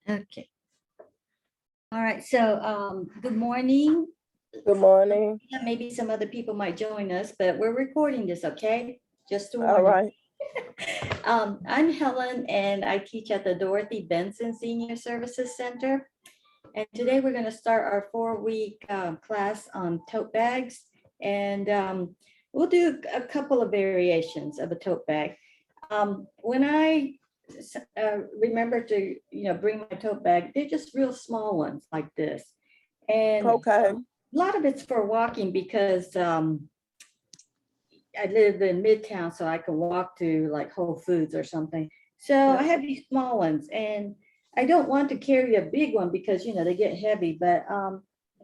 Okay. All right. So, good morning. Good morning. Yeah, maybe some other people might join us, but we're recording this, okay? Just to All warn you. right. I'm Helen and I teach at the Dorothy Benson Senior Services Center. And today we're going to start our 4-week class on tote bags. And we'll do a couple of variations of a tote bag. When I remember to, bring my tote bag, they're just real small ones like this. And Okay. a lot of it's for walking because I live in Midtown, so I can walk to like Whole Foods or something. So I have these small ones, and I don't want to carry a big one because they get heavy. But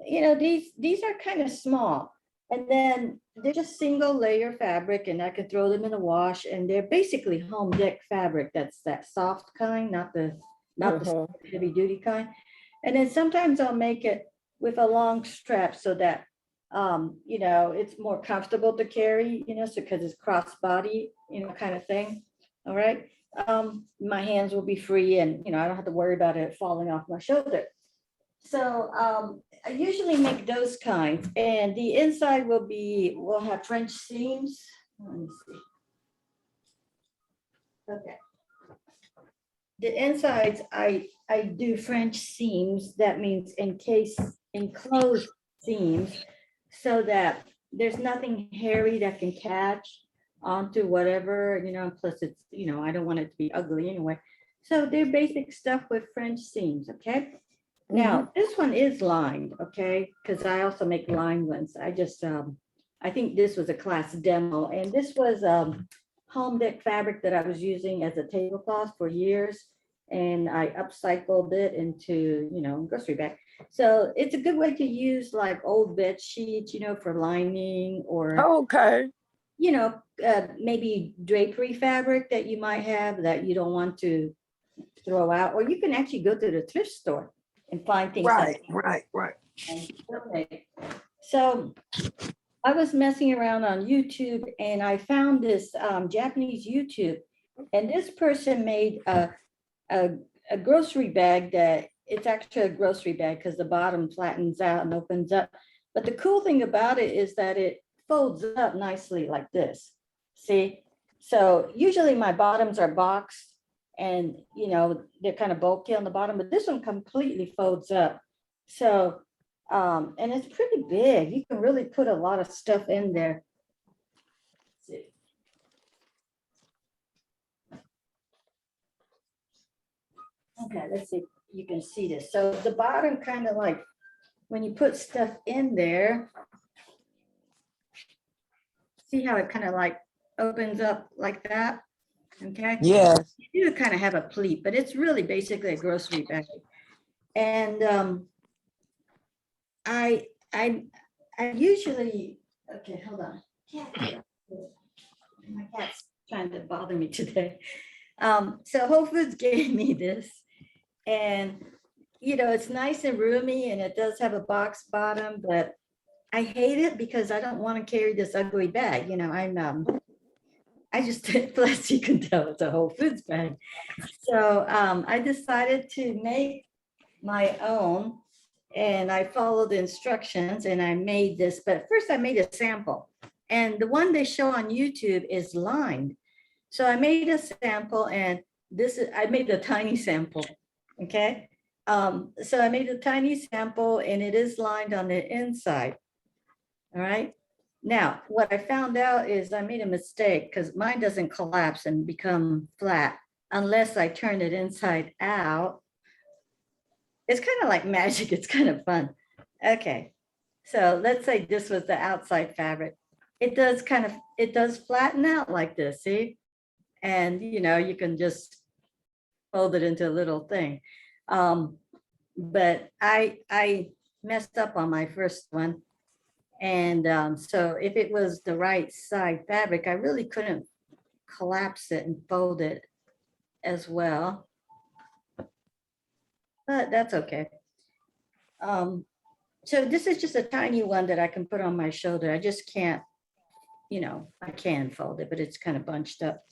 these are kind of small, and then they're just single layer fabric, and I can throw them in the wash, and they're basically home deck fabric. That's that soft kind, not the heavy duty kind. And then sometimes I'll make it with a long strap so that it's more comfortable to carry, so because it's crossbody, kind of thing. All right. My hands will be free and, I don't have to worry about it falling off my shoulder. So I usually make those kinds, and the inside will have French seams. Let me see. Okay. The insides, I do French seams. That means enclosed seams, so that there's nothing hairy that can catch onto whatever, plus it's, I don't want it to be ugly anyway. So they're basic stuff with French seams, okay? Now, this one is lined, okay? Because I also make lined ones. I think this was a class demo, and this was home deck fabric that I was using as a tablecloth for years. And I upcycled it into, grocery bag. So it's a good way to use like old bed sheets, for lining or, Okay. maybe drapery fabric that you might have that you don't want to throw out. Or you can actually go to the thrift store and find things. Right. So I was messing around on YouTube and I found this Japanese YouTube, and this person made a grocery bag that it's actually a grocery bag because the bottom flattens out and opens up. But the cool thing about it is that it folds up nicely like this. See? So usually my bottoms are boxed and, they're kind of bulky on the bottom, but this one completely folds up. So, and it's pretty big. You can really put a lot of stuff in there. Let's see. Okay, let's see if you can see this. So the bottom kind of like, when you put stuff in there, see how it kind of like opens up like that? Okay. Yes. You do kind of have a pleat, but it's really basically a grocery bag. And I usually, okay, hold on. My cat's trying to bother me today. So Whole Foods gave me this, and it's nice and roomy, and it does have a box bottom, but I hate it because I don't want to carry this ugly bag. I just, plus you can tell it's a Whole Foods bag. So I decided to make my own, and I followed the instructions and I made this, but first I made a sample, and the one they show on YouTube is lined. So I made a sample, and I made a tiny sample, okay? So I made a tiny sample and it is lined on the inside, all right? Now, what I found out is I made a mistake because mine doesn't collapse and become flat unless I turn it inside out. It's kind of like magic. It's kind of fun. Okay, so let's say this was the outside fabric. It does flatten out like this, see? And you can just fold it into a little thing. But I messed up on my first one. And so if it was the right side fabric, I really couldn't collapse it and fold it as well. But that's okay. So this is just a tiny one that I can put on my shoulder. I just can't, I can fold it, but it's kind of bunched up.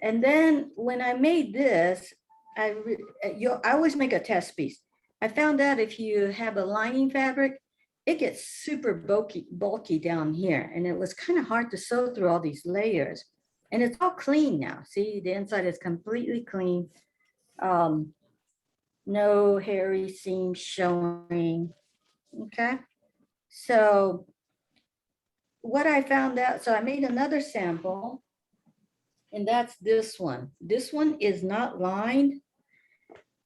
And then when I made this, I always make a test piece. I found out if you have a lining fabric, it gets super bulky down here, and it was kind of hard to sew through all these layers. And it's all clean now. See, the inside is completely clean. No hairy seams showing. Okay, so what I found out, so I made another sample, and that's this one. This one is not lined,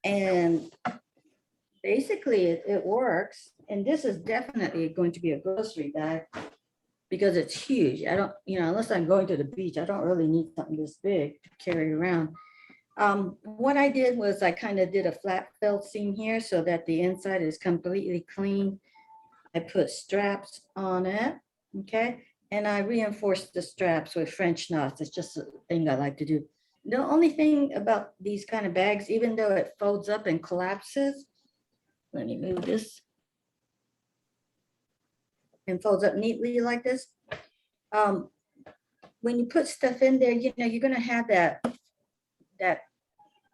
and basically it works. And this is definitely going to be a grocery bag because it's huge. I don't, unless I'm going to the beach, I don't really need something this big to carry around. What I did was I kind of did a flat felt seam here so that the inside is completely clean. I put straps on it, okay? And I reinforced the straps with French knots. It's just a thing I like to do. The only thing about these kind of bags, even though it folds up and collapses, let me move this, and folds up neatly like this. When you put stuff in there, you're gonna have that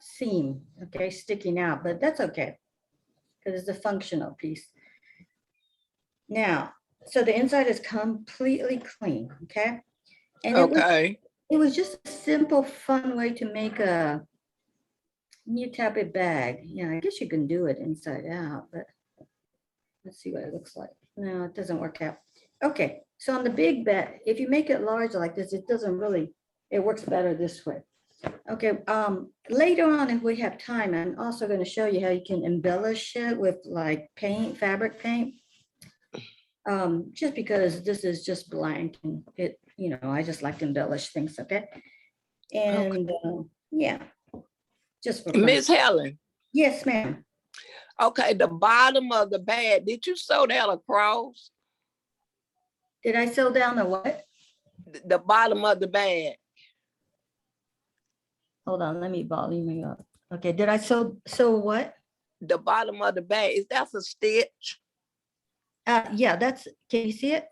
seam, okay, sticking out, but that's okay because it's a functional piece. Now, so the inside is completely clean, okay? And it was just a simple, fun way to make a new type of bag. I guess you can do it inside out, but let's see what it looks like. No, it doesn't work out. Okay, so on the big bag, if you make it large like this, it doesn't really, it works better this way. Okay, later on, if we have time, I'm also going to show you how you can embellish it with like paint, fabric paint. Just because this is just blank and it, I just like to embellish things, okay? And yeah, just for fun. Miss Helen. Yes, ma'am. Okay, the bottom of the bag, did you sew that across? Did I sew down the what? The bottom of the bag. Hold on, let me volume it up. Okay, did I sew what? The bottom of the bag, is that a stitch? Yeah, that's, can you see it?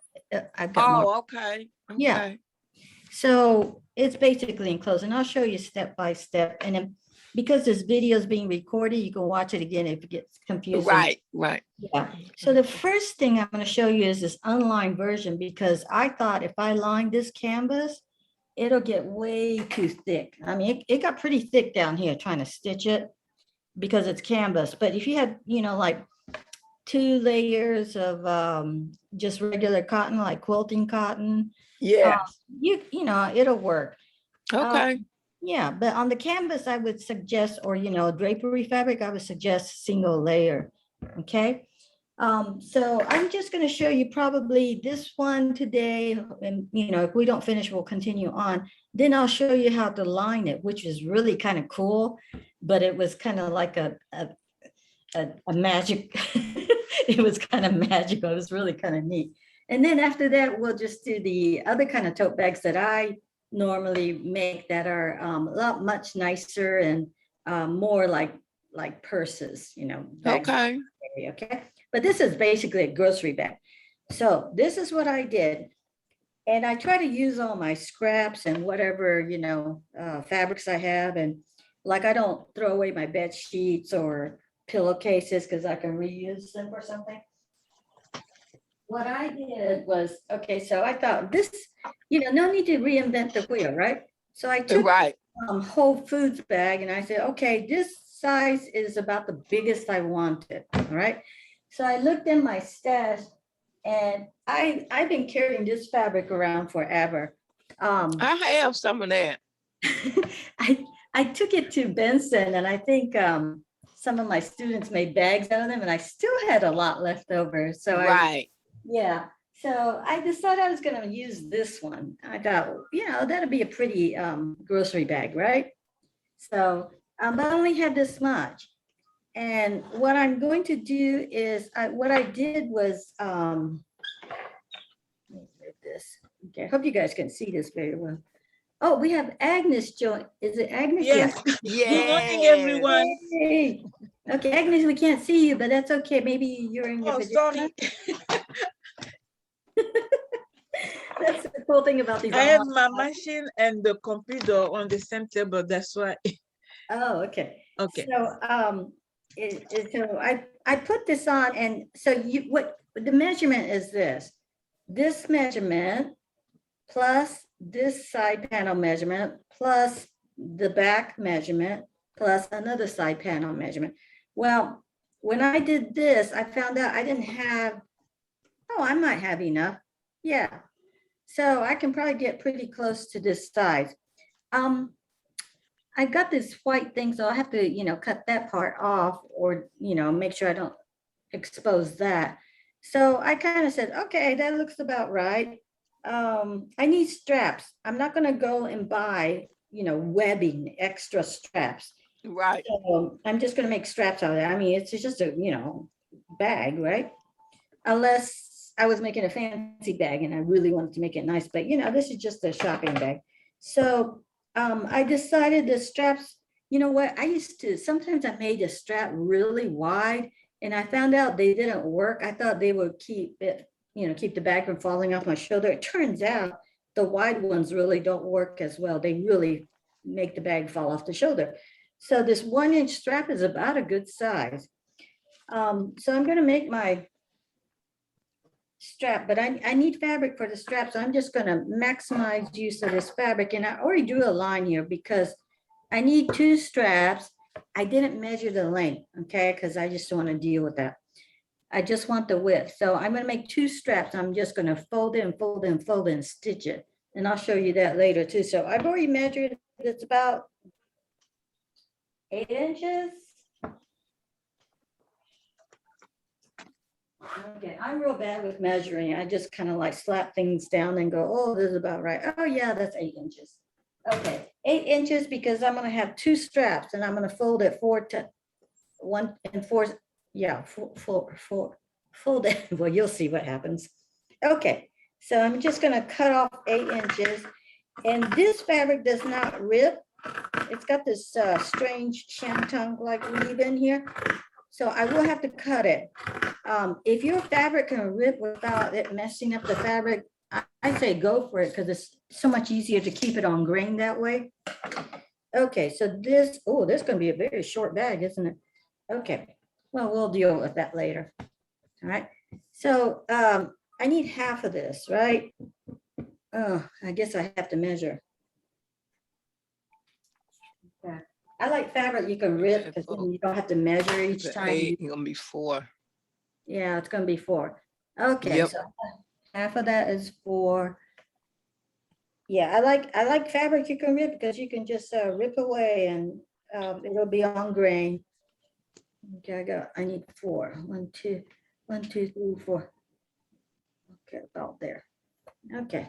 I've got more. Okay. Yeah. So it's basically enclosed, and I'll show you step by step. And then because this video is being recorded, you can watch it again if it gets confusing. Right. Yeah. So the first thing I'm going to show you is this unlined version, because I thought if I line this canvas, it'll get way too thick. I mean, it got pretty thick down here trying to stitch it because it's canvas. But if you had, like 2 layers of just regular cotton, like quilting cotton, yeah, it'll work. Okay. Yeah, but on the canvas, I would suggest, or drapery fabric, I would suggest single layer. Okay. So I'm just going to show you probably this one today, and if we don't finish, we'll continue on. Then I'll show you how to line it, which is really kind of cool, but it was kind of like a magic. It was kind of magical. It was really kind of neat. And then after that, we'll just do the other kind of tote bags that I normally make that are a lot much nicer and more like purses, bags. Okay. But this is basically a grocery bag. So this is what I did. And I try to use all my scraps and whatever, fabrics I have. And like, I don't throw away my bed sheets or pillowcases because I can reuse them or something. What I did was, okay, so I thought this, no need to reinvent the wheel, right? So I took Whole Foods bag and I said, okay, this size is about the biggest I wanted, all right? So I looked in my stash, and I've been carrying this fabric around forever. I have some of that. I took it to Benson, and I think some of my students made bags out of them, and I still had a lot left over. So yeah. So I decided I was going to use this one. I thought, that'd be a pretty grocery bag, right? So, but I only had this much. And what I'm going to do is, what I did was, this. Okay, I hope you guys can see this very well. Oh, we have Agnes join. Is it Agnes? Yes. Yes. Good morning, everyone. Hey. Okay, Agnes, we can't see you, but that's okay. Maybe you're in your sorry. That's the cool thing about these. I have my machine and the computer on the same table. That's why Oh, okay. Okay. So, so I put this on, and so what the measurement is this. This measurement plus this side panel measurement plus the back measurement plus another side panel measurement. Well, when I did this, I found out I didn't have, oh, I might have enough. Yeah. So I can probably get pretty close to this size. I got this white thing, so I have to, cut that part off or, make sure I don't expose that. So I kind of said, okay, that looks about right. I need straps. I'm not gonna go and buy, webbing, extra straps. Right. So I'm just gonna make straps out of it. I mean, it's just a, bag, right? Unless I was making a fancy bag and I really wanted to make it nice, but this is just a shopping bag. So I decided the straps, you know what, I used to, sometimes I made a strap really wide and I found out they didn't work. I thought they would keep it, keep the bag from falling off my shoulder. It turns out the wide ones really don't work as well. They really make the bag fall off the shoulder. So this 1-inch strap is about a good size. So I'm gonna make my strap, but I need fabric for the strap. So I'm just gonna maximize use of this fabric. And I already drew a line here because I need 2 straps. I didn't measure the length, okay? Because I just don't want to deal with that. I just want the width. So I'm gonna make 2 straps. I'm just gonna fold it and fold it and fold it and stitch it. And I'll show you that later too. So I've already measured, it's about 8 inches. Okay, I'm real bad with measuring. I just kind of like slap things down and go, oh, this is about right. Oh yeah, that's 8 inches. Okay, 8 inches because I'm gonna have 2 straps and I'm gonna fold it 4 to 1 and 4. Yeah, fold it. Well, you'll see what happens. Okay, so I'm just gonna cut off 8 inches. And this fabric does not rip. It's got this strange shantung like weave in here. So I will have to cut it. If your fabric can rip without it messing up the fabric, I say go for it because it's so much easier to keep it on grain that way. Okay, so this, oh, this is going to be a very short bag, isn't it? Okay, well, we'll deal with that later. All right, so I need half of this, right? Oh, I guess I have to measure. Okay. I like fabric you can rip because then you don't have to measure each time. 8, you're gonna be 4. Yeah, it's gonna be 4. Okay, Yep. so half of that is 4. Yeah, I like fabric you can rip because you can just rip away and it'll be on grain. Okay, I need 4. 1, 2, 1, 2, 3, 4. Okay, about there. Okay.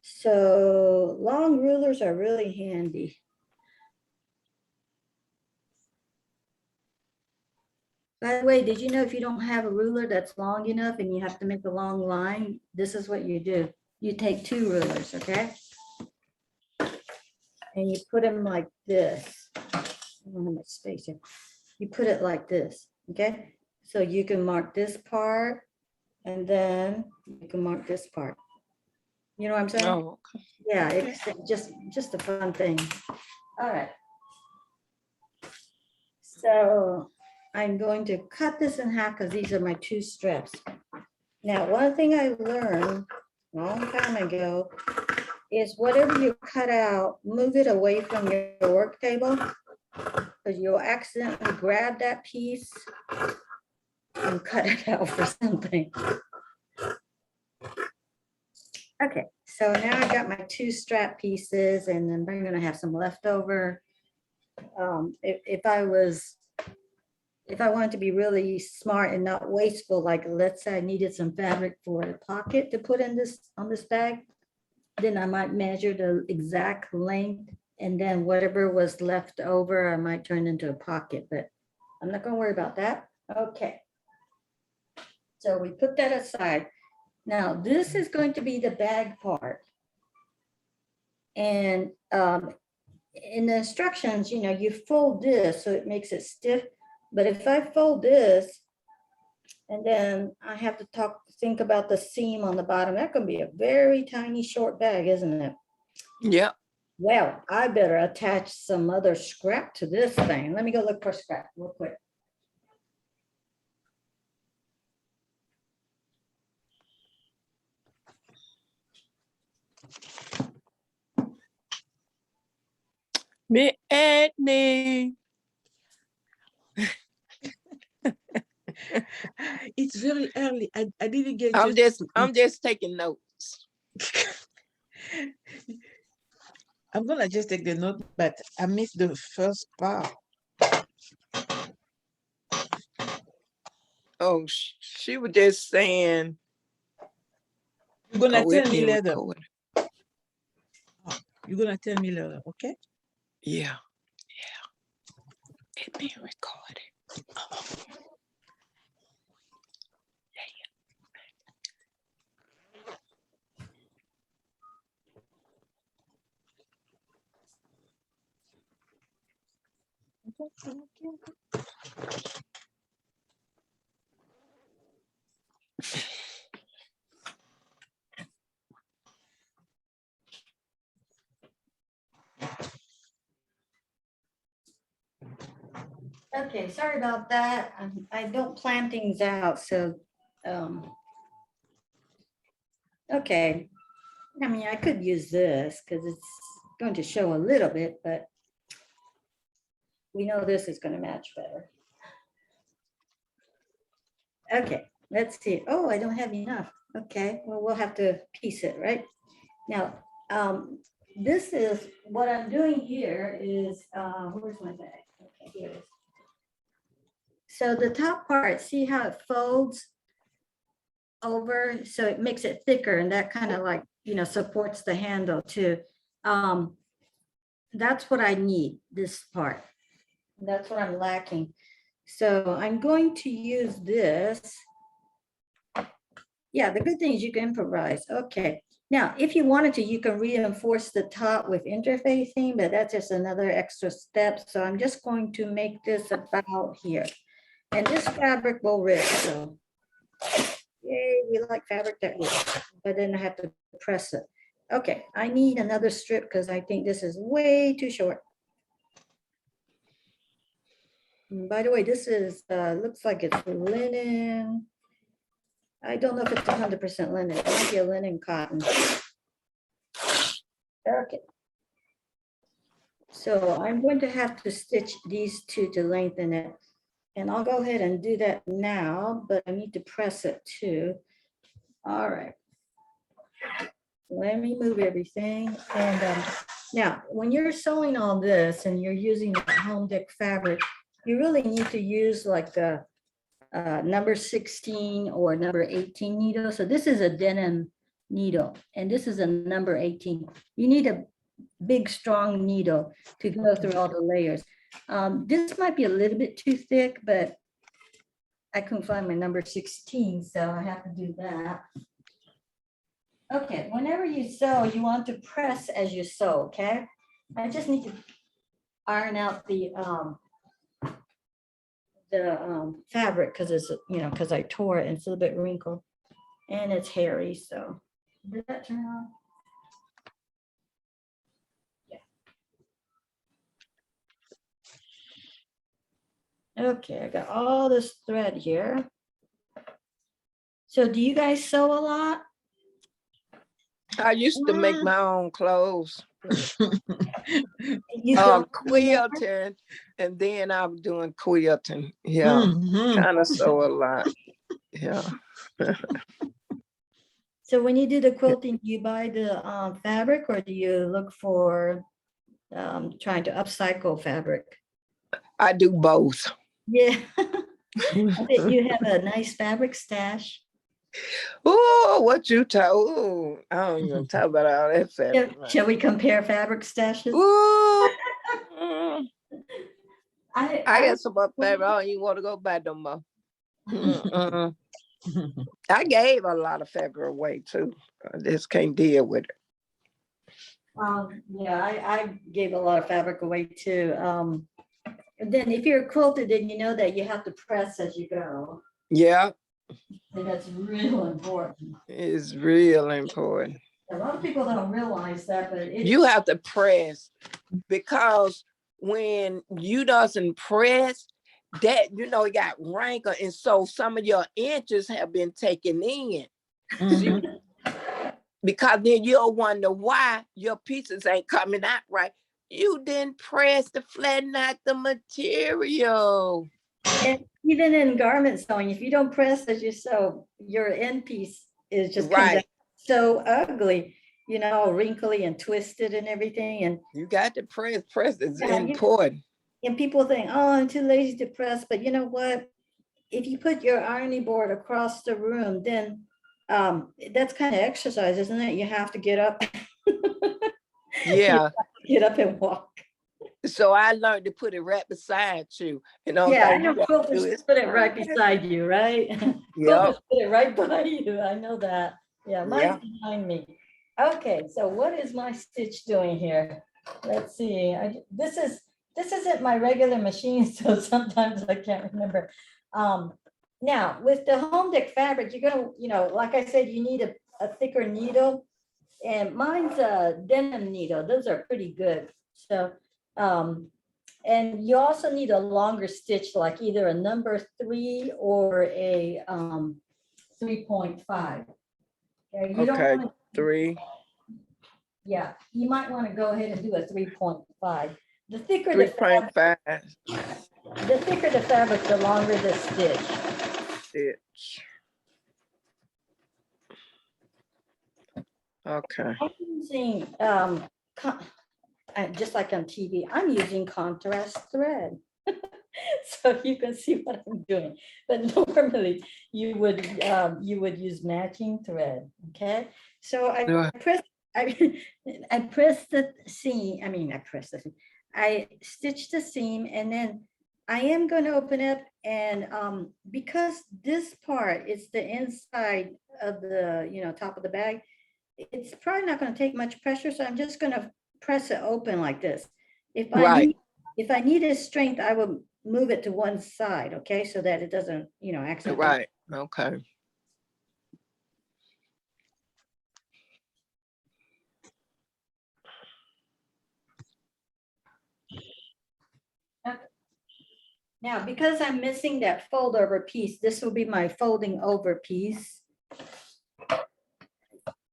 So long rulers are really handy. By the way, did you know if you don't have a ruler that's long enough and you have to make a long line, this is what you do. You take 2 rulers, okay? And you put them like this. I don't have much space here. You put it like this, okay? So you can mark this part and then you can mark this part. You know what I'm saying? Oh, okay. Yeah, it's just a fun thing. All right. So I'm going to cut this in half because these are my 2 strips. Now, one thing I learned a long time ago is whatever you cut out, move it away from your work table because you'll accidentally grab that piece and cut it out for something. Okay, so now I got my 2 strap pieces and then I'm gonna have some leftover. If I wanted to be really smart and not wasteful, like let's say I needed some fabric for a pocket to put in this on this bag, then I might measure the exact length and then whatever was left over, I might turn into a pocket, but I'm not gonna worry about that. Okay. So we put that aside. Now this is going to be the bag part. And in the instructions, you fold this so it makes it stiff. But if I fold this and then I have to think about the seam on the bottom, that can be a very tiny short bag, isn't it? Yep. Well, I better attach some other scrap to this thing. Let me go look for scrap real quick. Me Edney. It's very early. I didn't get I'm just taking notes. I'm gonna just take the note, but I missed the first part. Oh, she was just saying. You're gonna Oh, tell it me being later. recorded. You're gonna tell me later, okay? Yeah. It being recorded. Okay, sorry about that. I don't plan things out, so, okay. I mean, I could use this because it's going to show a little bit, but we know this is going to match better. Okay, let's see. Oh, I don't have enough. Okay, well, we'll have to piece it, right? Now, this is, what I'm doing here is, where's my bag? Okay, here it is. So the top part, see how it folds over? So it makes it thicker, and that kind of like, supports the handle too. That's what I need, this part. That's what I'm lacking. So I'm going to use this. Yeah, the good thing is you can improvise. Okay. Now, if you wanted to, you can reinforce the top with interfacing, but that's just another extra step. So I'm just going to make this about here. And this fabric will rip, so yay, we like fabric that rips, but then I have to press it. Okay, I need another strip because I think this is way too short. And by the way, this is, looks like it's linen. I don't know if it's 100% linen. It might be a linen cotton. Okay. So I'm going to have to stitch these two to lengthen it. And I'll go ahead and do that now, but I need to press it too. All right. Let me move everything. And now, when you're sewing all this and you're using the home deck fabric, you really need to use like a number 16 or number 18 needle. So this is a denim needle, and this is a number 18. You need a big, strong needle to go through all the layers. This might be a little bit too thick, but I couldn't find my number 16, so I have to do that. Okay, whenever you sew, you want to press as you sew, okay? I just need to iron out the fabric because it's, because I tore it and it's a little bit wrinkled and it's hairy, so. Did that turn on? Yeah. Okay, I got all this thread here. So do you guys sew a lot? I used to make my own clothes. You don't anymore? Quilting, and then I was doing quilting. Yeah, kind of sew a lot. Yeah. So when you do the quilting, do you buy the fabric or do you look for trying to upcycle fabric? I do both. Yeah. I bet you have a nice fabric stash. Oh, what you talk? Ooh, I don't even talk about all that fabric. Shall we compare fabric stashes? Ooh. I got some more fabric. I don't even want to go buy no more. I gave a lot of fabric away too. I just can't deal with it. Yeah, I gave a lot of fabric away too. And then if you're quilted, then you know that you have to press as you go. Yeah. And that's real important. It's real important. A lot of people don't realize that, but You have to press, because when you doesn't press, that it got wrinkle, and so some of your inches have been taken in. See, because then you'll wonder why your pieces ain't coming out right. You didn't press to flatten out the material. And even in garment sewing, if you don't press as you sew, your end piece is just comes out Right. so ugly, wrinkly and twisted and everything. And You got to press. Press is Yeah, important. and people think, oh, I'm too lazy to press. But you know what? If you put your ironing board across the room, then that's kind of exercise, isn't it? You have to get up. Yeah. Get up and walk. So I learned to put it right beside you. And all Yeah, I thing you know gotta do quilters is put it right press. beside you, right? Yep. Quilters put it right by you. I know that. Yeah, mine's Yeah. behind me. Okay, so what is my stitch doing here? Let's see. This isn't my regular machine, so sometimes I can't remember. Now with the home deck fabric, you're gonna, like I said, you need a thicker needle, and mine's a denim needle. Those are pretty good. So, and you also need a longer stitch, like either a number 3 or a 3.5. Okay, you don't Okay. want to, 3, yeah, you might want to go ahead and do a 3.5. The thicker the 3.5 fabric, the longer the stitch. stitch. Okay. I'm using just like on TV, I'm using contrast thread. So you can see what I'm doing. But normally you would use matching thread. Okay. So I press the seam. I stitch the seam, and then I am going to open up, and because this part is the inside of the top of the bag, it's probably not going to take much pressure. So I'm just going to press it open like this. If I needed strength, I would move it to one side, okay, so that it doesn't, accidentally. Right. Okay. Now, because I'm missing that fold over piece, this will be my folding over piece.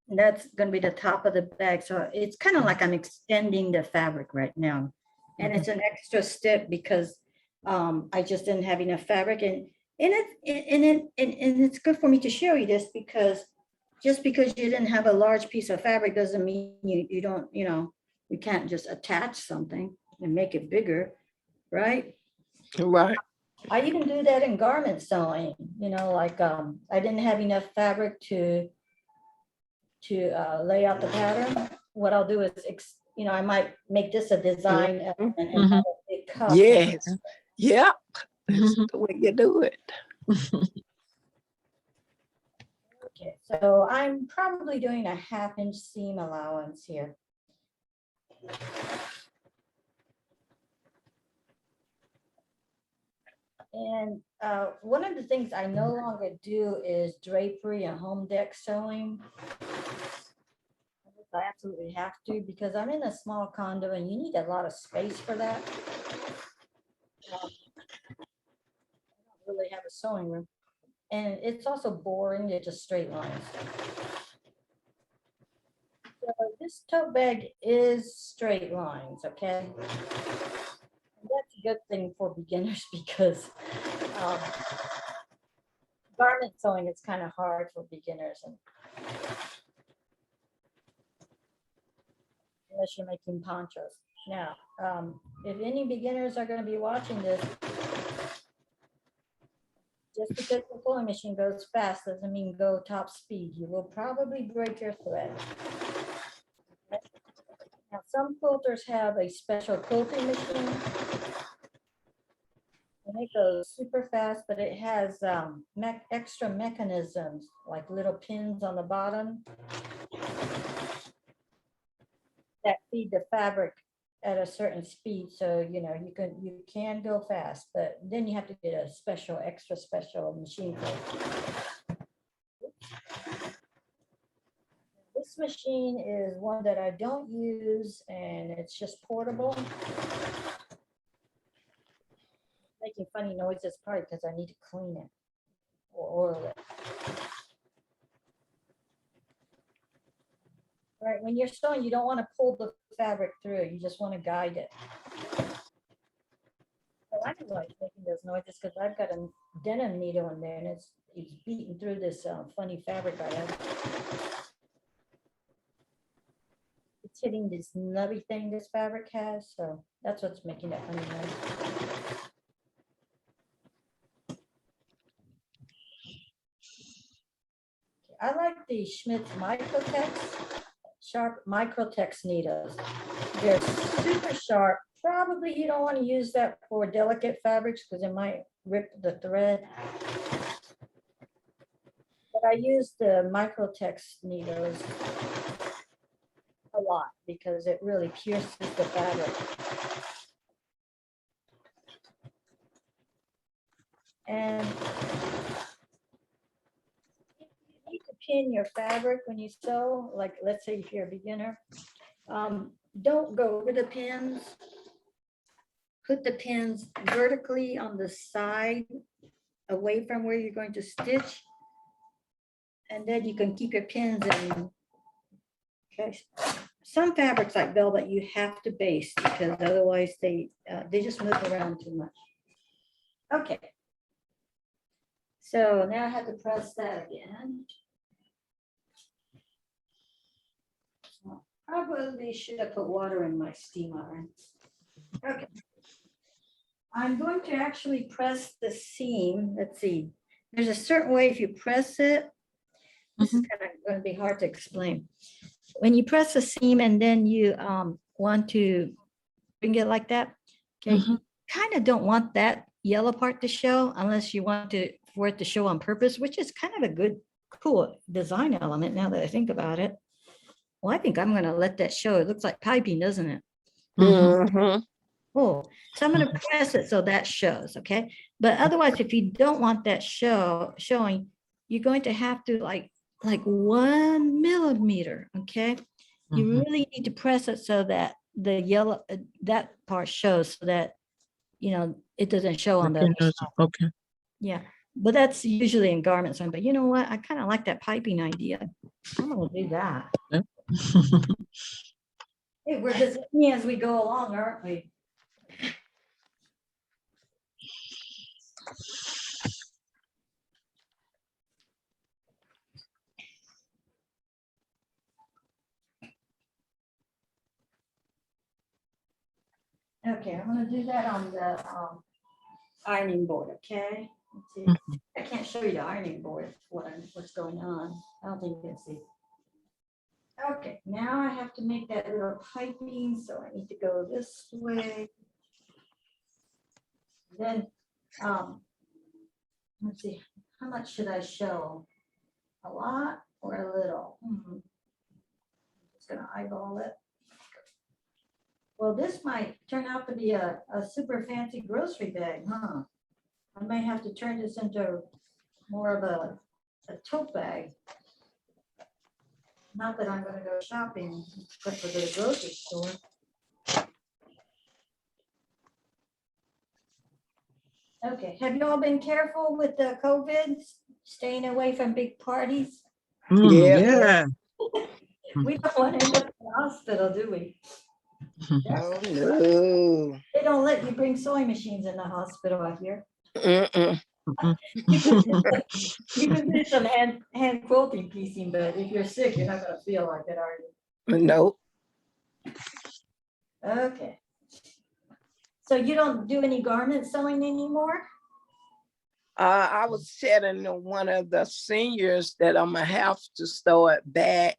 And that's going to be the top of the bag. So it's kind of like I'm extending the fabric right now. And it's an extra step because I just didn't have enough fabric. And it's good for me to show you this, because just because you didn't have a large piece of fabric doesn't mean you don't, you can't just attach something and make it bigger, right? Right. I even do that in garment sewing, like I didn't have enough fabric to lay out the pattern. What I'll do is, I might make this a design and have a big cuff. Yes. Yep. That's the way you do it. Okay, so I'm probably doing a 1/2 inch seam allowance here. And one of the things I no longer do is drapery and home deck sewing. I absolutely have to, because I'm in a small condo and you need a lot of space for that. I don't really have a sewing room. And it's also boring, they're just straight lines. So this tote bag is straight lines, okay? And that's a good thing for beginners, because garment sewing is kind of hard for beginners, and unless you're making ponchos. Now, if any beginners are going to be watching this, just because the sewing machine goes fast doesn't mean go top speed. You will probably break your thread. Now, some quilters have a special quilting machine, and it goes super fast, but it has extra mechanisms, like little pins on the bottom that feed the fabric at a certain speed. So, you can go fast, but then you have to get a extra special machine for it. This This machine is one that I don't use and it's just portable. Making funny noises probably because I need to clean it or oil it. All right, when you're sewing, you don't want to pull the fabric through. You just want to guide it. Oh, I know why it's making those noises because I've got a denim needle in there and it's beating through this funny fabric I have. It's hitting this nubby thing this fabric has, so that's what's making that funny noise. I like the Schmidt's sharp Microtex needles. They're super sharp. Probably you don't want to use that for delicate fabrics because it might rip the thread. But I use the Microtex needles a lot because it really pierces the fabric. And you need to pin your fabric when you sew, like let's say if you're a beginner, don't go over the pins. Put the pins vertically on the side away from where you're going to stitch. And then you can keep your pins in. Okay. Some fabrics like velvet, you have to baste because otherwise they just move around too much. Okay. So now I have to press that again. Probably should have put water in my steam iron. Okay. I'm going to actually press the seam. Let's see. There's a certain way if you press it. This is kind of going to be hard to explain. When you press the seam and then you want to bring it like that, okay, you kind of don't want that yellow part to show unless you want for it to show on purpose, which is kind of a good, cool design element now that I think about it. Well, I think I'm going to let that show. It looks like piping, doesn't it? Oh, so I'm going to press it so that shows, okay? But otherwise, if you don't want that showing, you're going to have to like 1 millimeter, okay? You really need to press it so that the yellow, that part shows so that, it doesn't show on the other side. Okay. Yeah, but that's usually in garments. But you know what? I kind of like that piping idea. I'm going to do that. Yeah. Hey, we're designing as we go along, aren't we? Okay, I'm gonna do that on the ironing board, okay? Let's see. I can't show you the ironing board, what's going on. I don't think you can see. Okay, now I have to make that little piping, so I need to go this way. Then, let's see, how much should I show? A lot or a little? Just gonna eyeball it. Well, this might turn out to be a super fancy grocery bag, huh? I may have to turn this into more of a tote bag. Not that I'm gonna go shopping, but for the grocery store. Okay, have you all been careful with the COVID, staying away from big parties? Yeah. We don't want to end up in the hospital, do we? Oh, no. They don't let you bring sewing machines in the hospital, I hear. You can do some hand quilting piecing, but if you're sick, you're not gonna feel like it, are you? Nope. Okay. So you don't do any garment sewing anymore? I was telling one of the seniors that I'm gonna have to start back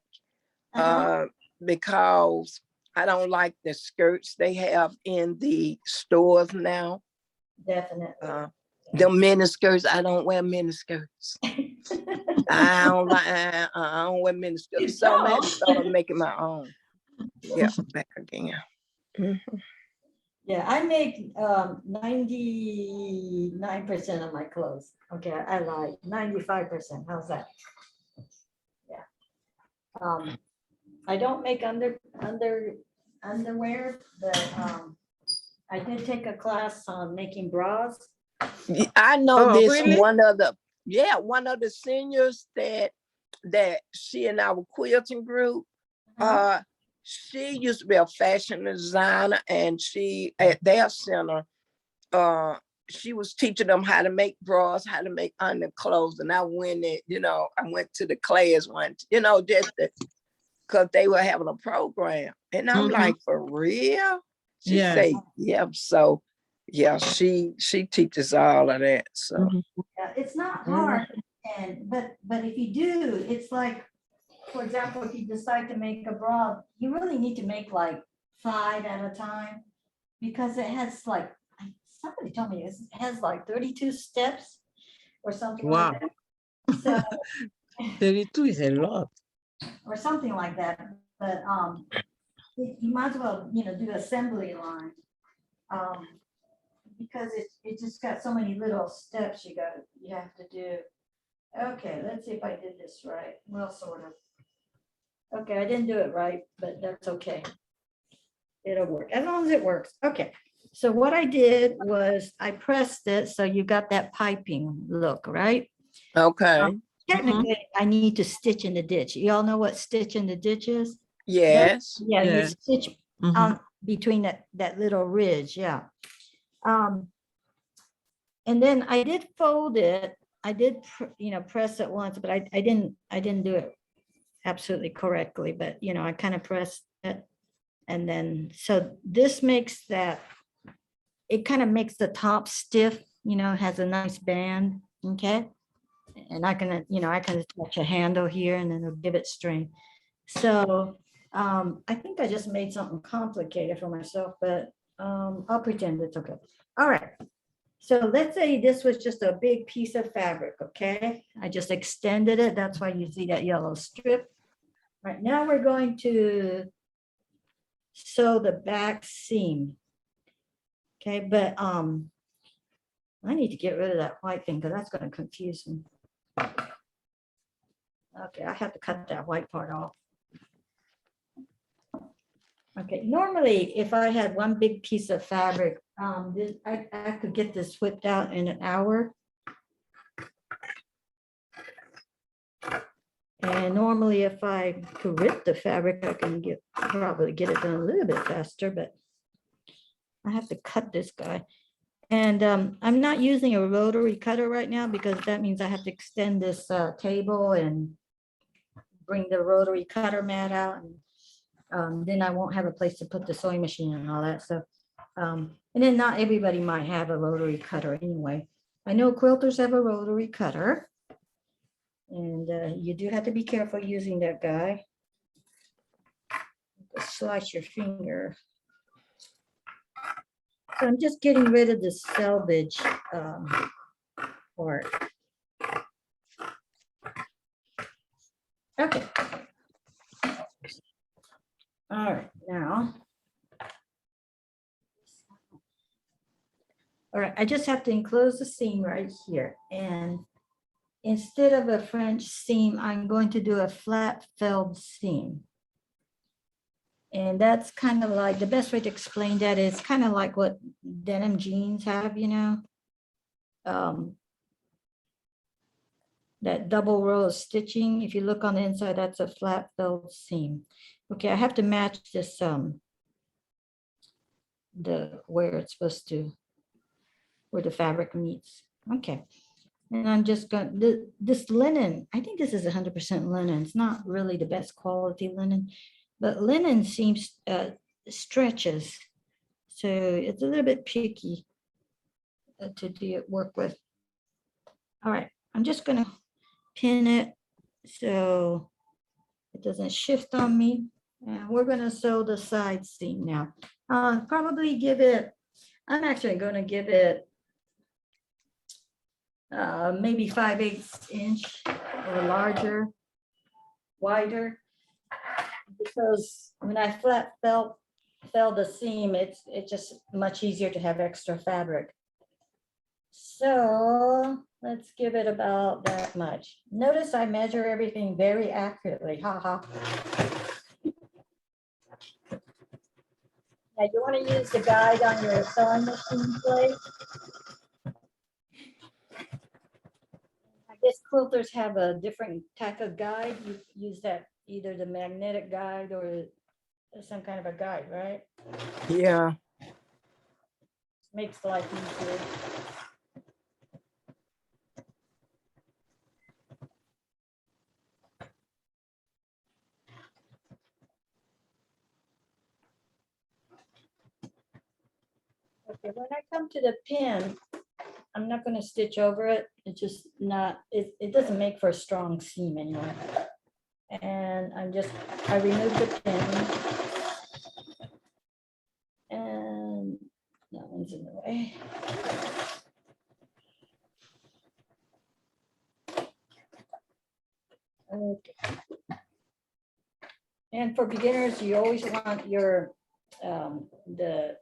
because I don't like the skirts they have in the stores now. Definitely. The mini skirts, I don't wear mini skirts. I don't wear mini skirts. So I'm gonna start making my own. Yeah, back again. Yeah, I make 99% of my clothes. Okay, I lied. 95%. How's that? Yeah. I don't make underwear, but I did take a class on making bras. I know Oh, this really? one of the seniors that she in our quilting group. She used to be a fashion designer, and she at their center, she was teaching them how to make bras, how to make underclothes. And I went I went to the class once, just because they were having a program. And I'm Mhm. like, for real? She Yeah. said, yep. So yeah, she teaches all of that. So Mhm. Yeah, it's not Mhm. hard, but if you do, it's like, for example, if you decide to make a bra, you really need to make like 5 at a time, because it has like, somebody told me it has like 32 steps or something like Wow. that. So, 32 is a lot. or something like that, but you might as well, do assembly line. Um, because it just got so many little steps you have to do. Okay, let's see if I did this right. Well, sort of. Okay, I didn't do it right, but that's okay. It'll work, as long as it works. Okay, so what I did was I pressed it, so you got that piping look, right? okay. Technically, I need to stitch in the ditch. You all know what stitch in the ditch is? Yes. Yeah, you Yes. stitch Mhm. on between that little ridge, yeah. And then I did fold it. I did, press it once, but I didn't do it absolutely correctly, but I kind of pressed it. And then, so this makes it kind of makes the top stiff, has a nice band, okay? And I can attach a handle here and then it'll give it strength. So I think I just made something complicated for myself, but I'll pretend it's okay. All right. So let's say this was just a big piece of fabric, okay? I just extended it. That's why you see that yellow strip. Right now we're going to sew the back seam. Okay, but I need to get rid of that white thing because that's going to confuse me. Okay, I have to cut that white part off. Okay, normally if I had one big piece of fabric, I could get this whipped out in an hour. And normally if I could rip the fabric, I can probably get it done a little bit faster, but I have to cut this guy. And I'm not using a rotary cutter right now because that means I have to extend this table and bring the rotary cutter mat out. And then I won't have a place to put the sewing machine and all that. So, and then not everybody might have a rotary cutter anyway. I know quilters have a rotary cutter. And you do have to be careful using that guy. Slice your finger. So I'm just getting rid of the selvage part. Okay. All right, now. All right, I just have to enclose the seam right here. And instead of a French seam, I'm going to do a flat felled seam. And that's kind of like, the best way to explain that is kind of like what denim jeans have, that double row of stitching. If you look on the inside, that's a flat felled seam. Okay, I have to match this, where it's supposed to, where the fabric meets. Okay. And I'm just going, this linen, I think this is 100% linen. It's not really the best quality linen, but linen seems stretches. So it's a little bit picky to work with. All right, I'm just gonna pin it so it doesn't shift on me. And we're gonna sew the side seam now. Probably give it, I'm actually gonna give it maybe 5/8 inch or larger, wider, because when I flat fell the seam, it's just much easier to have extra fabric. So let's give it about that much. Notice I measure everything very accurately. Ha ha. Now you want to use the guide on your sewing machine blade. I guess quilters have a different type of guide. You use that, either the magnetic guide or some kind of a guide, right? Yeah. Makes life easier. Okay, when I come to the pin, I'm not going to stitch over it. It's just not, it doesn't make for a strong seam anymore. And I remove the pin. And that one's in the way. Okay. And for beginners, you always want your, the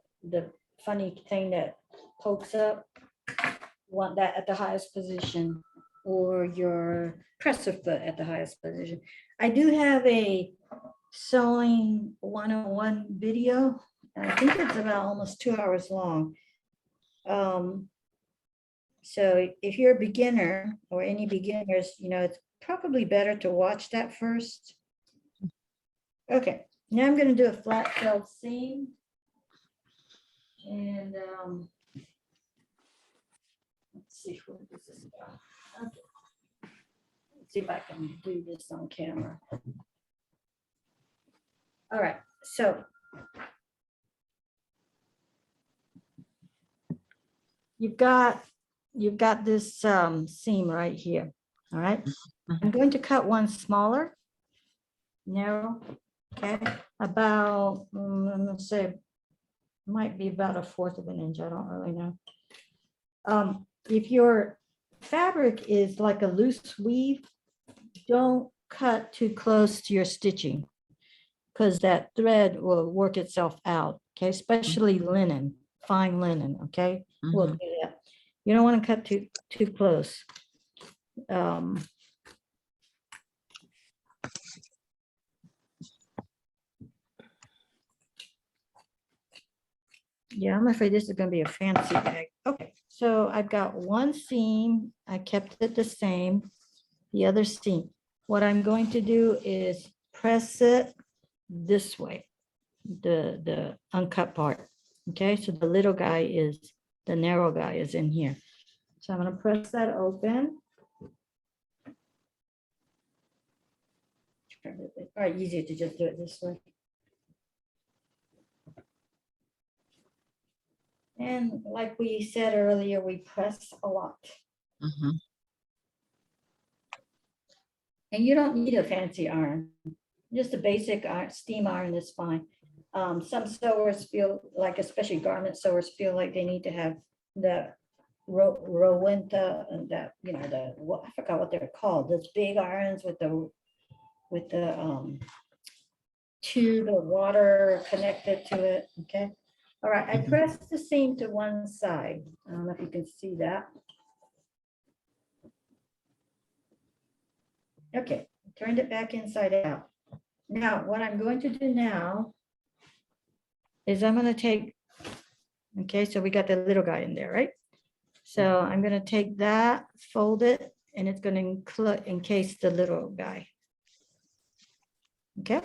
funny thing that pokes up, you want that at the highest position, or your presser foot at the highest position. I do have a sewing 101 video. I think it's about almost 2 hours long. So if you're a beginner or any beginners, it's probably better to watch that first. Okay, now I'm going to do a flat felled seam. And let's see, where does this go? Okay. Let's see if I can do this on camera. All right, so you've got this seam right here. All right, I'm going to cut one smaller, narrow, okay, about, let's say, might be about 1/4 of an inch. I don't really know. If your fabric is like a loose weave, don't cut too close to your stitching, because that thread will work itself out, okay, especially linen, fine linen, okay? We'll do that. You don't want to cut too close. Yeah, I'm afraid this is going to be a fancy bag. Okay, so I've got one seam. I kept it the same. The other seam. What I'm going to do is press it this way, the uncut part. Okay, so the little guy is, the narrow guy is in here. So I'm going to press that open. It's probably easier to just do it this way. And like we said earlier, we press a lot. And you don't need a fancy iron. Just a basic steam iron is fine. Some sewers feel like, especially garment sewers, feel like they need to have the Rowenta and that, I forgot what they're called. Those big irons with the tube of water connected to it. Okay. All right. I pressed the seam to one side. I don't know if you can see that. Okay. Turned it back inside out. Now, what I'm going to do now is I'm going to take, okay, so we got the little guy in there, right? So I'm going to take that, fold it, and it's going to encase the little guy. Okay.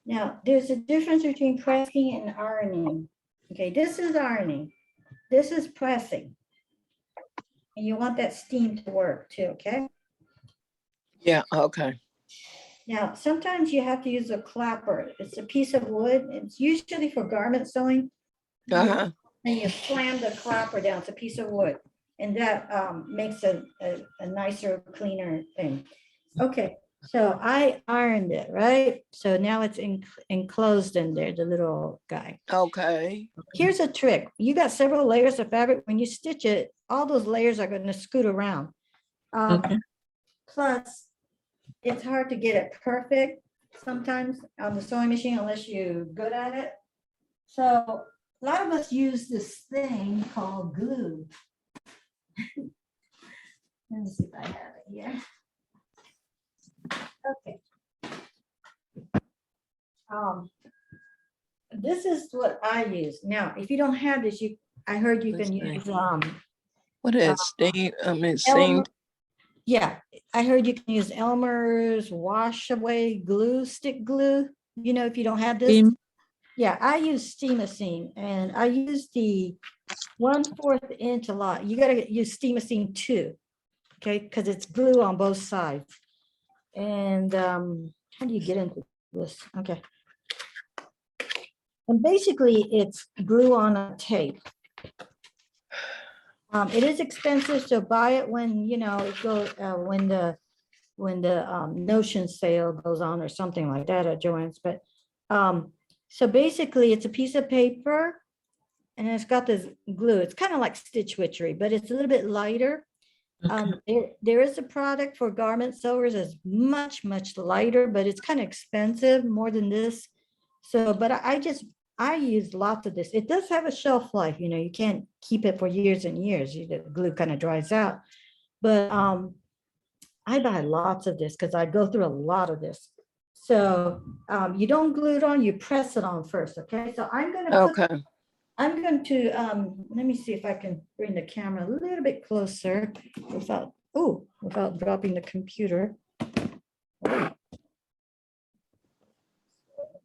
Now, there's a difference between pressing and ironing. Okay, this is ironing. This is pressing. And you want that steam to work too, okay? Yeah, okay. Now, sometimes you have to use a clapper. It's a piece of wood. It's usually for garment sewing. Uh-huh. And you slam the clapper down. It's a piece of wood. And that makes a nicer, cleaner thing. Okay, so I ironed it, right? So now it's enclosed in there, the little guy. Okay. Here's a trick. You got several layers of fabric. When you stitch it, all those layers are going to scoot around. Okay. Plus, it's hard to get it perfect. sometimes on the sewing machine unless you're good at it. So a lot of us use this thing called glue. Let me see if I have it here. Okay. This is what I use. Now, if you don't have this, I heard you can use What is steam? Elmer, Steam. yeah, I heard you can use Elmer's wash away glue, stick glue, if you don't have this. Steam. Yeah, I use Steamacine and I use the 1/4 inch a lot. You gotta use Steamacine 2, okay, because it's glue on both sides. And how do you get into this? Okay. And basically it's glue on a tape. It is expensive, so buy it when, it goes, when the Notion sale goes on or something like that at Joann's. But so basically it's a piece of paper and it's got this glue. It's kind of like Stitch Witchery, but it's a little bit lighter. There is a product for garment sewers that's much, much lighter, but it's kind of expensive, more than this. So, but I use lots of this. It does have a shelf life, you can't keep it for years and years. The glue kind of dries out. But I buy lots of this because I go through a lot of this. So you don't glue it on, you press it on first, okay? So I'm going to Okay. let me see if I can bring the camera a little bit closer without dropping the computer. Oh.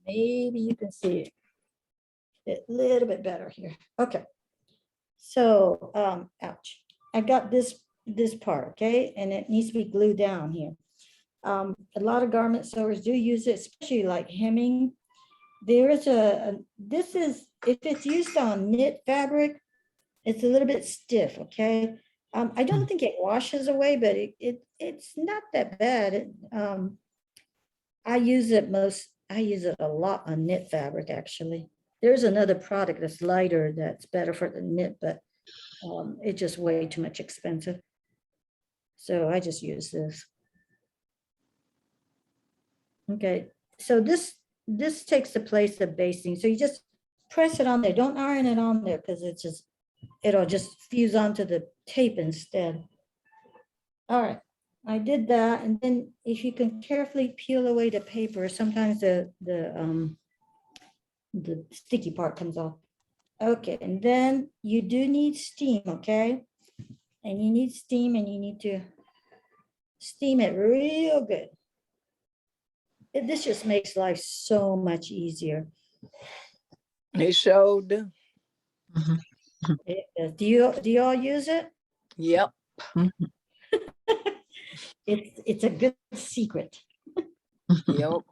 Maybe you can see it a little bit better here. Okay. So, ouch. I got this part, okay? And it needs to be glued down here. A lot of garment sewers do use it, especially like hemming. There is if it's used on knit fabric, it's a little bit stiff, okay? I don't think it washes away, but it's not that bad. I use it a lot on knit fabric, actually. There's another product that's lighter that's better for the knit, but it's just way too much expensive. So I just use this. Okay, so this takes the place of basting. So you just press it on there. Don't iron it on there because it'll just fuse onto the tape instead. All right, I did that. And then if you can carefully peel away the paper, sometimes the sticky part comes off. Okay, and then you do need steam, okay? And you need steam and you need to steam it real good. This just makes life so much easier. It sure do. Do you all use it? Yep. It's a good secret. Yep.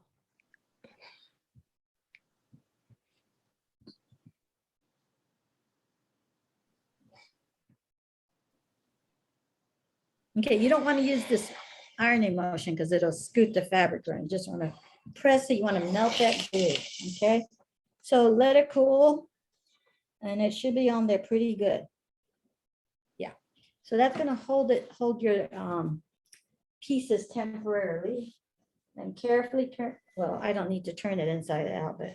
Okay, you don't want to use this ironing motion because it'll scoot the fabric around. You just want to press it. You want to melt that glue. Okay, so let it cool, and it should be on there pretty good. Yeah, so that's going to hold your pieces temporarily, and carefully turn. Well, I don't need to turn it inside out, but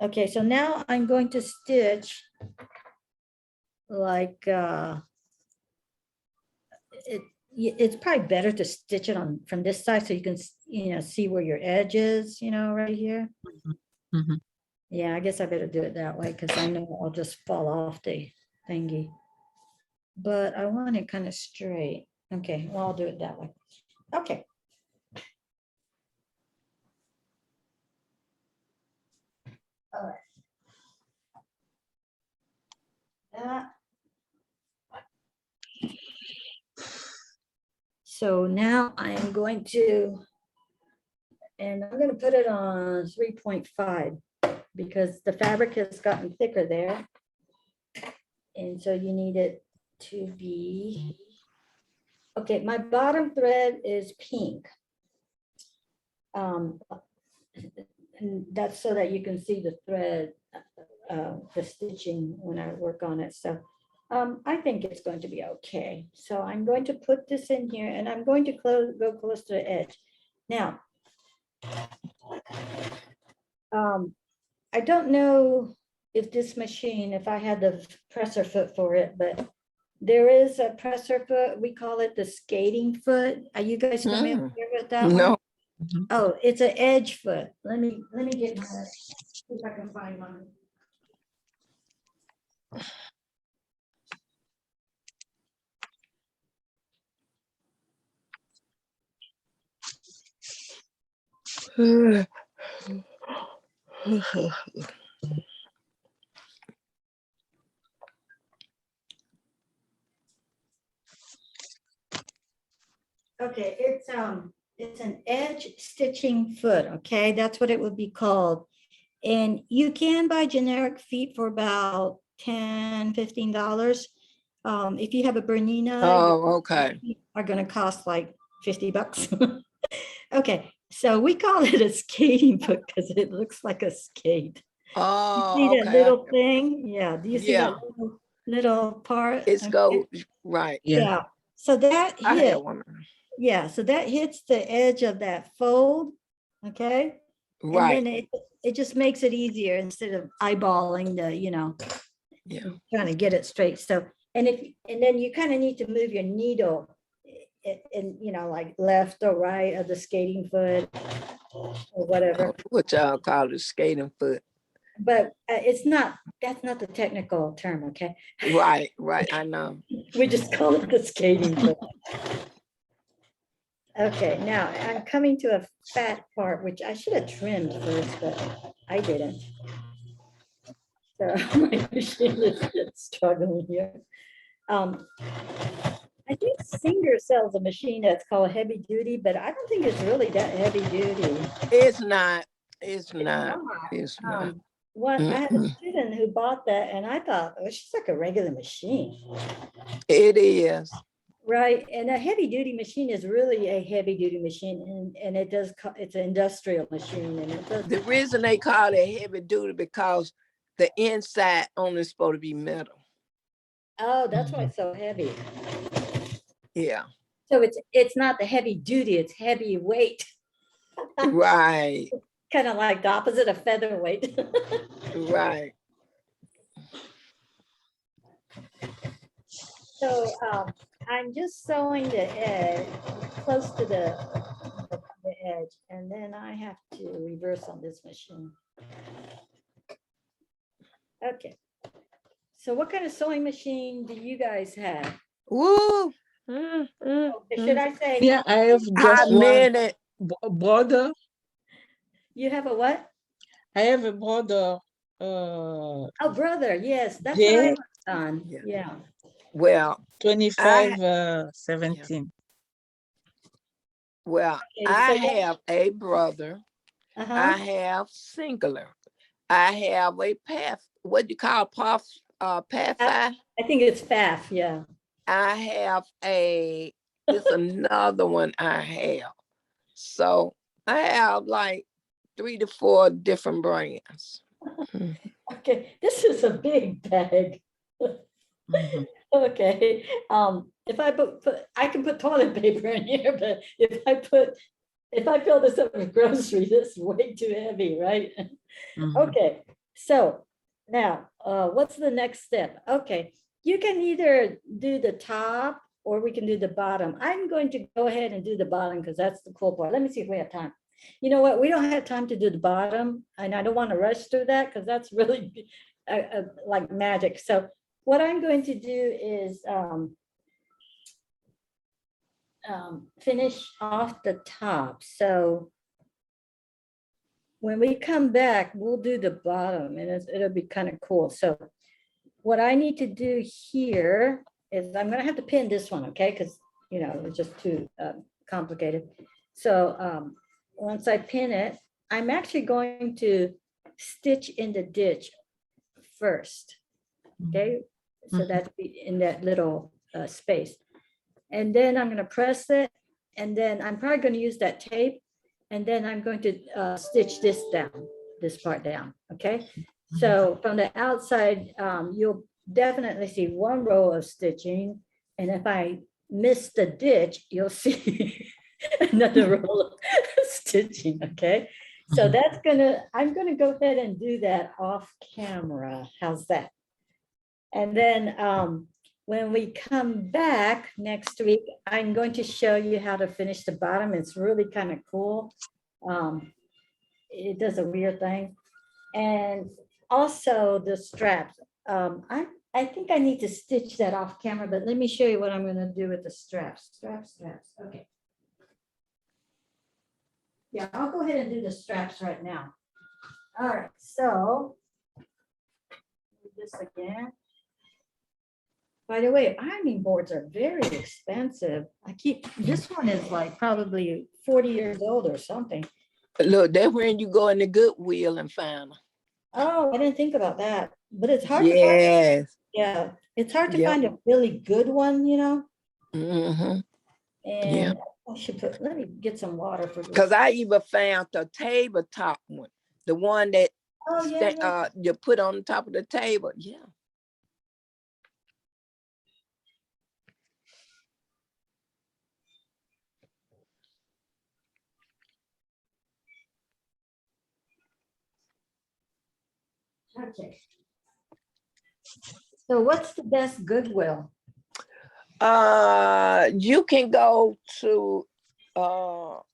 okay. So now I'm going to stitch like it's probably better to stitch it on from this side so you can see where your edge is, right here. Yeah, I guess I better do it that way because I know I'll just fall off the thingy, but I want it kind of straight. Okay, well, I'll do it that way. Okay. All right. So now I am going to, and I'm going to put it on 3.5 because the fabric has gotten thicker there. And so you need it to be, okay, my bottom thread is pink. And that's so that you can see the thread, the stitching when I work on it. So I think it's going to be okay. So I'm going to put this in here and I'm going to go close to the edge. Now, I don't know if this machine, if I had the presser foot for it, but there is a presser foot. We call it the skating foot. Are you guys familiar with that one? No. Mhm. Oh, it's an edge foot. Let me get my, see if I can find one. Okay, it's an edge stitching foot, okay? That's what it would be called. And you can buy generic feet for about $10, $15. If you have a Bernina, Oh, okay. are gonna cost like $50. Okay, so we call it a skating foot because it looks like a skate. Oh, See that okay. little thing? Yeah, do you see Yeah. that little part? It's Okay. go right. Yeah. Yeah, so that I hit, had one. yeah, so that hits the edge of that fold, okay? And Right. then it just makes it easier instead of eyeballing the, Yeah. trying to get it straight. So, and then you kind of need to move your needle in, like left or right of the skating foot or whatever. What y'all call it, skating foot. But that's not the technical term, okay? Right, right. I know. We just call it the skating foot. Okay, now I'm coming to a fat part, which I should have trimmed first, but I didn't. So my machine is struggling here. I think Singer sells a machine that's called heavy duty, but I don't think it's really that heavy duty. It's not. It's not. not. It's not. I had a student who bought that, and I thought, oh, she's like a regular machine. It is. Right, and a heavy duty machine is really a heavy duty machine, and it does, it's an industrial machine, and it does. The reason they call it heavy duty because the inside only is supposed to be metal. Oh, that's why it's so heavy. Yeah. So it's not the heavy duty, it's heavy weight. Right. Kind of like the opposite of featherweight. Right. So I'm just sewing the edge close to the edge, and then I have to reverse on this machine. Okay. So what kind of sewing machine do you guys have? Woo. Should I say? Yeah, I have I just one meant it. brother. You have a what? I have a brother. Oh, brother, yes, that's Jay? what I was on. Yeah. Yeah. Well, 25, 17. well, Okay, I so what- have a brother. I Uh-huh. have singular. I have a path. What do you call pathfinder? I think it's FAF, yeah. I have it's another one I have. So I have like 3 to 4 different brands. Okay, this is a big bag. Mhm. Okay, if I I can put toilet paper in here, but if I fill this up with groceries, this is way too heavy, right? Mhm. Okay, so now, what's the next step? Okay, you can either do the top or we can do the bottom. I'm going to go ahead and do the bottom because that's the cool part. Let me see if we have time. You know what? We don't have time to do the bottom, and I don't want to rush through that because that's really like magic. So what I'm going to do is finish off the top. So when we come back, we'll do the bottom, and it'll be kind of cool. So what I need to do here is I'm gonna have to pin this one, okay? Because it's just too complicated. So once I pin it, I'm actually going to stitch in the ditch first, okay? So that's in that little space. And then I'm gonna press it, and then I'm probably gonna use that tape, and then I'm going to stitch this part down, okay? So from the outside, you'll definitely see one row of stitching, and if I miss the ditch, you'll see another row. stitching, okay? So I'm gonna go ahead and do that off camera. How's that? And then when we come back next week, I'm going to show you how to finish the bottom. It's really kind of cool. It does a weird thing. And also the straps. I think I need to stitch that off camera, but let me show you what I'm gonna do with the straps. Straps, okay. Yeah, I'll go ahead and do the straps right now. All right, so do this again. By the way, ironing boards are very expensive. This one is like probably 40 years old or something. Look, that's when you go in the Goodwill and find them. Oh, I didn't think about that, but it's hard to find. Yes. Yeah, it's hard to Yep. find a really good one, you know? Mm-hmm. And I should let me get some water for this. Because I even found the tabletop one, the one that Oh, yeah. you put on the top of the table. Yeah. Okay. So what's the best Goodwill? You can go to all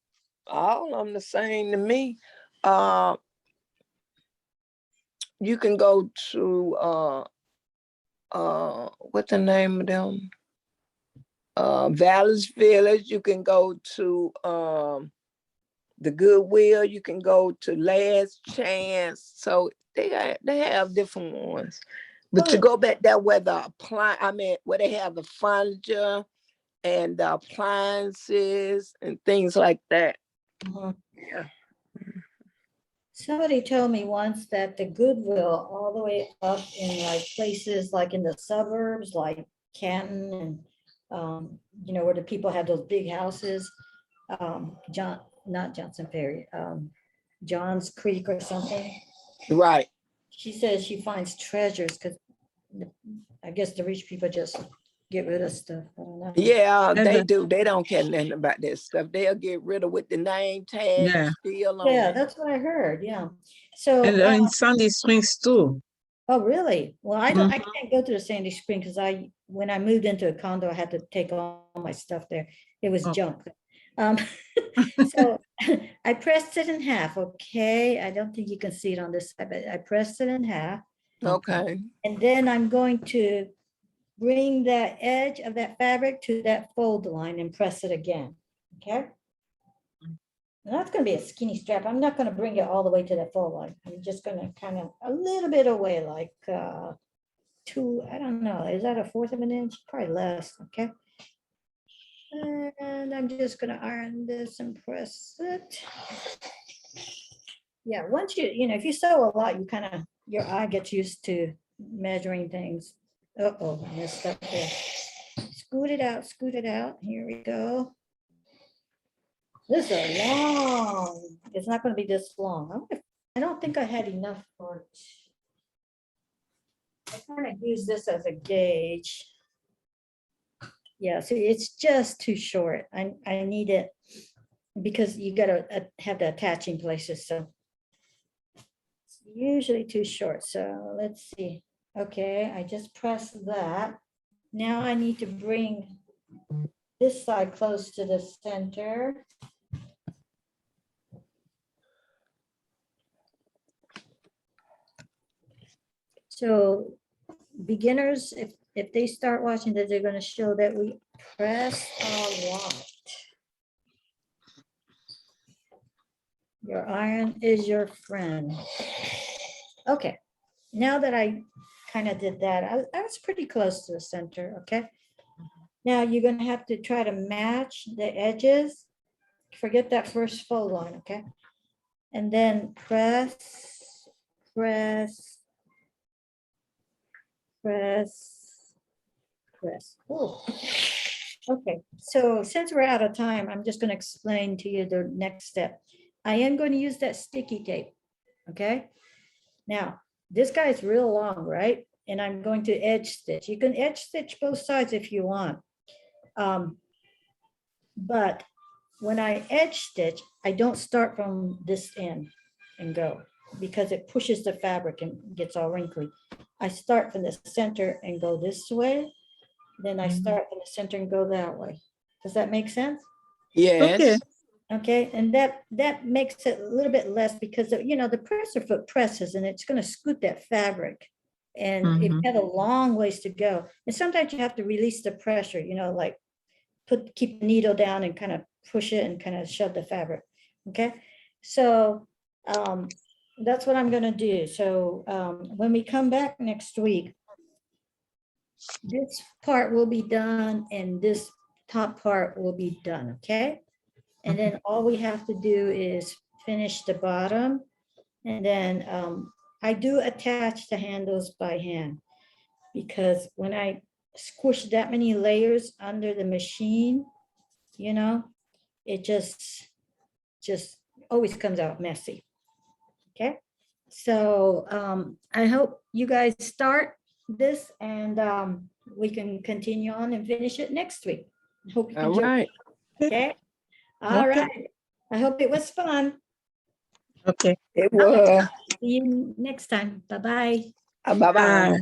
of them the same to me. You can go to what's the name of them? Vallis Village. You can go to the Goodwill. You can go to Last Chance. So they have different ones. But you go back there where where they have the furniture and the appliances and things like that. Yeah. Somebody told me once that the Goodwill all the way up in like places like in the suburbs, like Canton and where the people have those big houses, not Johnson Ferry, Johns Creek or something. Right. She says she finds treasures because I guess the rich people just get rid of stuff. I don't know. Yeah, they do. They don't care nothing about that stuff. They'll get rid of with the name tag still on. Yeah, that's what I heard. Yeah. So and in Sandy Springs too. Oh, really? Well, I can't go to the Sandy Spring because when I moved into a condo, I had to take all my stuff there. It was junk. So I pressed it in half. Okay. I don't think you can see it on this side, but I pressed it in half. Okay. And then I'm going to bring that edge of that fabric to that fold line and press it again. Okay. And that's going to be a skinny strap. I'm not going to bring it all the way to that fold line. I'm just going to kind of a little bit away, like I don't know. Is that a 1/4 of an inch? Probably less. Okay. And I'm just going to iron this and press it. Yeah. Once if you sew a lot, you kind of, your eye gets used to measuring things. Uh-oh, I messed up there. Scoot it out, scoot it out. Here we go. This is long. It's not going to be this long. I don't think I had enough for it. I kind of use this as a gauge. Yeah, see, it's just too short. I need it because you got to have the attaching places. So it's usually too short. So let's see. Okay, I just pressed that. Now I need to bring this side close to the center. So beginners, if they start watching this, they're going to show that we press a lot. Your iron is your friend. Okay, now that I kind of did that, I was pretty close to the center, okay? Now you're going to have to try to match the edges. Forget that first fold line, okay? And then press, press, press, press. Oh, okay. So since we're out of time, I'm just going to explain to you the next step. I am going to use that sticky tape. Okay. Now, this guy is real long, right? And I'm going to edge stitch. You can edge stitch both sides if you want. But when I edge stitch, I don't start from this end and go because it pushes the fabric and gets all wrinkly. I start from the center and go this way. Then I Mhm. start from the center and go that way. Does that make sense? Yes. Okay. Okay, and that makes it a little bit less because you know the presser foot presses and it's going to scoot that fabric, and you've Mhm. got a long ways to go. And sometimes you have to release the pressure, you know, like keep the needle down and kind of push it and kind of shove the fabric. Okay, so that's what I'm going to do. So when we come back next week, this part will be done and this top part will be done. Okay. And then all we have to do is finish the bottom. And then I do attach the handles by hand because when I squish that many layers under the machine, you know, it just always comes out messy. Okay. So I hope you guys start this and we can continue on and finish it next week. I hope you All enjoy. right. Okay. All Okay. right. I hope it was fun. Okay. It was. See you next time. Bye-bye. Bye-bye. Bye.